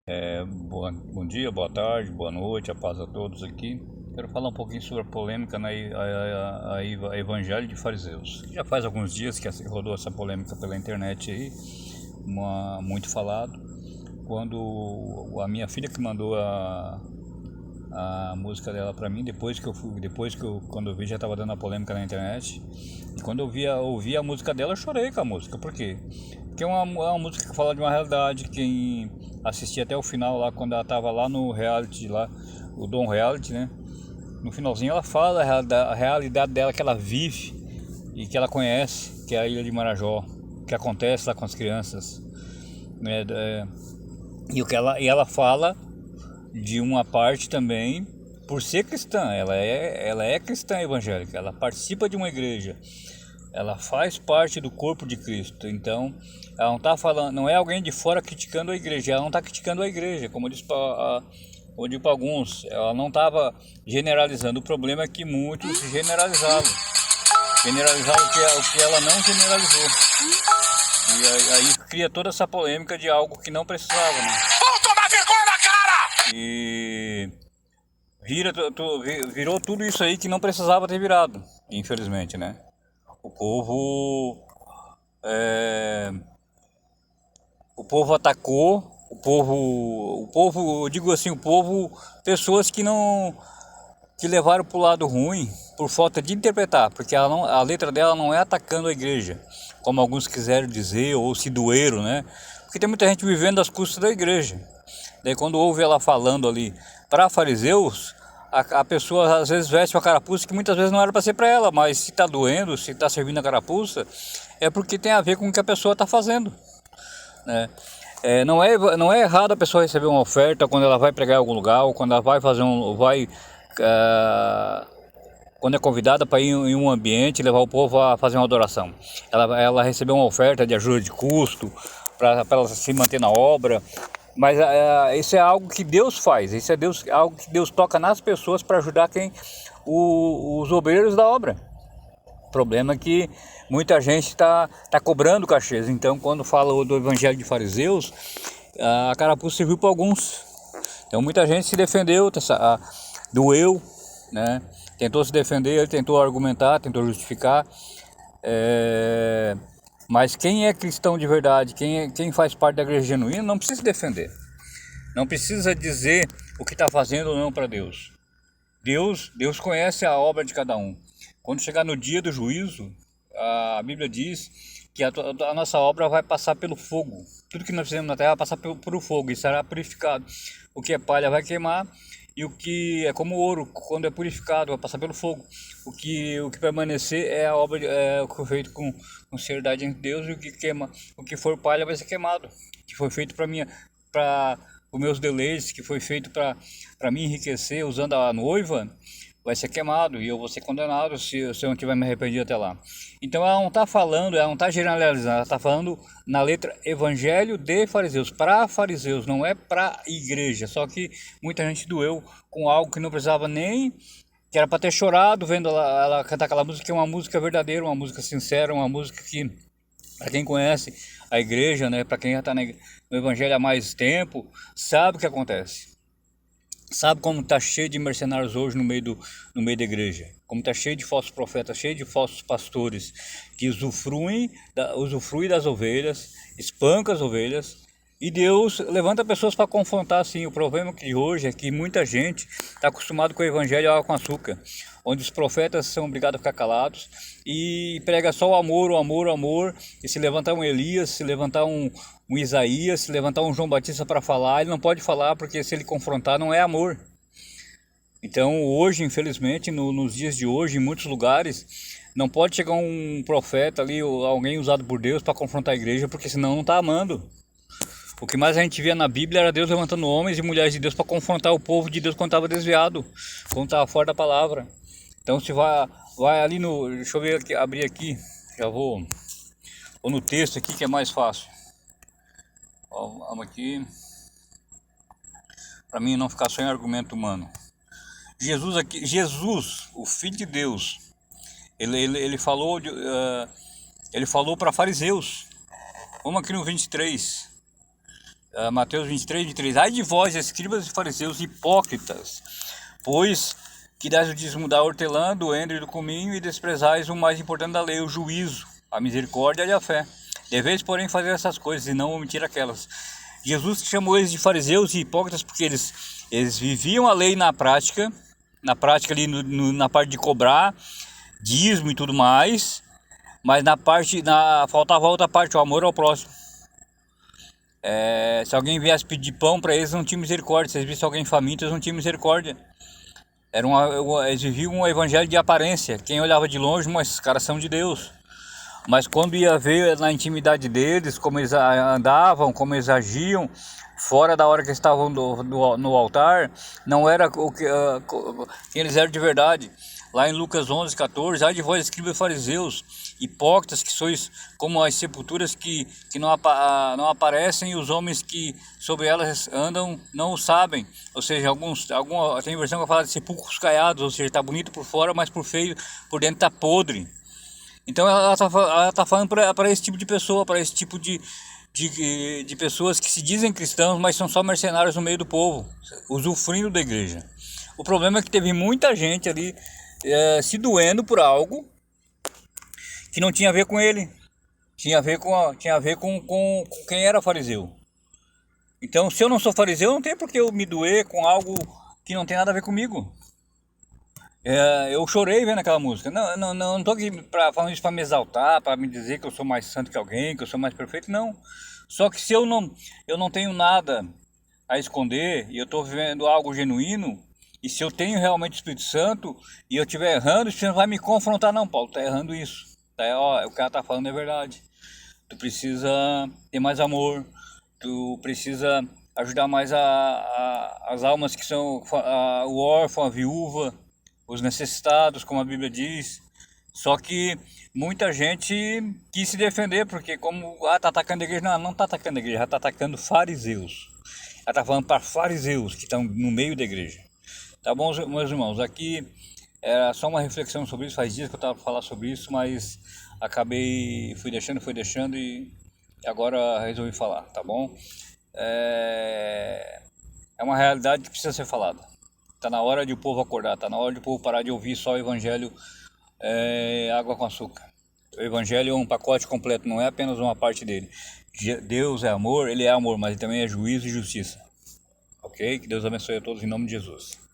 Bom dia, boa tarde, boa noite, a paz a todos aqui. Quero falar um pouquinho sobre a polêmica a Evangelho de Fariseus. Já faz alguns dias que rodou essa polêmica pela internet aí, muito falado. Quando a minha filha que mandou a música dela pra mim, quando eu vi já tava dando a polêmica na internet. E quando ouvi a música dela, eu chorei com a música. Por quê? Porque é uma música que fala de uma realidade. Quem assistia até o final lá, quando ela tava lá no reality lá, o Dom Reality, né? No finalzinho ela fala a realidade dela que ela vive e que ela conhece, que é a Ilha de Marajó, o que acontece lá com as crianças, né? E ela fala de uma parte também, por ser cristã, ela é cristã evangélica, ela participa de uma igreja, ela faz parte do corpo de Cristo. Então ela não está falando, não é alguém de fora criticando a igreja, ela não está criticando a igreja, como eu digo para alguns, ela não estava generalizando. O problema é que muitos generalizaram o que ela não generalizou, e aí cria toda essa polêmica de algo que não precisava, né? Vou tomar vergonha na cara! E virou tudo isso aí que não precisava ter virado, infelizmente, né? O povo, é, o povo atacou, eu digo assim, pessoas que levaram para o lado ruim por falta de interpretar, porque a letra dela não é atacando a igreja, como alguns quiseram dizer, ou se doeram, né? Porque tem muita gente vivendo às custas da igreja. Daí quando ouve ela falando ali para fariseus, a pessoa às vezes veste uma carapuça que muitas vezes não era para ser para ela, mas se está doendo, se está servindo a carapuça, é porque tem a ver com o que a pessoa está fazendo, né? Não é errado a pessoa receber uma oferta quando ela vai pregar em algum lugar, ou quando ela vai ah, quando é convidada para ir em um ambiente e levar o povo a fazer uma adoração. Ela recebeu uma oferta de ajuda de custo para ela se manter na obra. Mas isso é algo que Deus faz, isso é algo que Deus toca nas pessoas para ajudar os obreiros da obra. O problema é que muita gente tá cobrando cachês. Então, quando fala do Evangelho de Fariseus, a carapuça serviu para alguns. Então, muita gente se defendeu, doeu, né? Tentou se defender, tentou argumentar, tentou justificar. Mas quem é cristão de verdade, quem faz parte da igreja genuína, não precisa se defender. Não precisa dizer o que está fazendo ou não para Deus. Deus conhece a obra de cada um. Quando chegar no dia do juízo, a Bíblia diz que a nossa obra vai passar pelo fogo. Tudo que nós fizemos na terra vai passar por fogo e será purificado. O que é palha vai queimar, e o que é como ouro, quando é purificado, vai passar pelo fogo. O que permanecer é a obra, o que foi feito com sinceridade em Deus, e o que for palha vai ser queimado. O que foi feito para os meus deleites, que foi feito para me enriquecer usando a noiva, vai ser queimado, e eu vou ser condenado se eu não tiver me arrependido até lá. Então ela não está generalizando, ela está falando na letra Evangelho de Fariseus, para fariseus, não é para igreja. Só que muita gente doeu com algo que não precisava nem, que era para ter chorado vendo ela cantar aquela música, que é uma música verdadeira, uma música sincera, uma música que, para quem conhece a igreja, né, para quem já está no Evangelho há mais tempo, sabe o que acontece. Sabe como está cheio de mercenários hoje no meio da igreja? Como está cheio de falsos profetas, cheio de falsos pastores que usufruem das ovelhas, espancam as ovelhas. E Deus levanta pessoas para confrontar, assim. O problema que hoje é que muita gente está acostumado com o evangelho água com açúcar, onde os profetas são obrigados a ficar calados e prega só o amor, o amor, o amor. E se levantar um Elias, se levantar um Isaías, se levantar um João Batista para falar, ele não pode falar, porque se ele confrontar não é amor. Então hoje, infelizmente, nos dias de hoje, em muitos lugares, não pode chegar um profeta ali, ou alguém usado por Deus para confrontar a igreja, porque senão não está amando. O que mais a gente via na Bíblia era Deus levantando homens e mulheres de Deus para confrontar o povo de Deus quando estava desviado, quando estava fora da palavra. Então se vai ali no, deixa eu ver aqui, abrir aqui, já vou no texto aqui que é mais fácil. Vamos aqui, para mim não ficar só em argumento humano. Jesus, o Filho de Deus, ele falou ele falou para fariseus. Vamos aqui no 23. Mateus 23:23. Ai de vós, escribas e fariseus hipócritas, pois que dais o dízimo da hortelã, do endro e do cominho, e desprezais o mais importante da lei, o juízo, a misericórdia e a fé. Deveis, porém, fazer essas coisas e não omitir aquelas. Jesus chamou eles de fariseus e hipócritas porque eles viviam a lei na prática ali na parte de cobrar dízimo e tudo mais, mas faltava outra parte, o amor ao próximo. Se alguém viesse pedir pão para eles, não tinha misericórdia. Se eles vissem alguém faminto, eles não tinham misericórdia. Eles viviam um evangelho de aparência. Quem olhava de longe, mas esses caras são de Deus. Mas quando ia ver na intimidade deles, como eles andavam, como eles agiam, fora da hora que eles estavam no altar, não era quem eles eram de verdade. Lá em Lucas 11:14, ai de vós, escribas e fariseus, hipócritas, que sois como as sepulturas que não aparecem, e os homens que sobre elas andam não o sabem. Ou seja, tem versão que fala de sepulcros caiados, ou seja, está bonito por fora, mas por dentro está podre. Então ela tá falando para esse tipo de pessoa, para esse tipo de pessoas que se dizem cristãos, mas são só mercenários no meio do povo, usufruindo da igreja. O problema é que teve muita gente ali se doendo por algo que não tinha a ver com ele, tinha a ver com quem era fariseu. Então, se eu não sou fariseu, não tem por que eu me doer com algo que não tem nada a ver comigo. Eu chorei vendo aquela música. Não tô aqui falando isso para me exaltar, para me dizer que eu sou mais santo que alguém, que eu sou mais perfeito, não. Só que se eu não tenho nada a esconder e eu estou vivendo algo genuíno, e se eu tenho realmente o Espírito Santo e eu estiver errando, você não vai me confrontar, não, Paulo, tá errando isso. O cara tá falando é verdade. Tu precisa ter mais amor, tu precisa ajudar mais as almas que são o órfão, a viúva, os necessitados, como a Bíblia diz. Só que muita gente quis se defender, porque tá atacando a igreja. Não tá atacando a igreja, já tá atacando fariseus. Ela tá falando para fariseus que estão no meio da igreja. Tá bom, meus irmãos? Aqui era só uma reflexão sobre isso. Faz dias que eu estava para falar sobre isso, mas fui deixando e agora resolvi falar, tá bom? É uma realidade que precisa ser falada. Tá na hora de o povo acordar, tá na hora de o povo parar de ouvir só o evangelho água com açúcar. O evangelho é um pacote completo, não é apenas uma parte dele. Deus é amor, ele é amor, mas ele também é juízo e justiça. Ok? Que Deus abençoe a todos em nome de Jesus.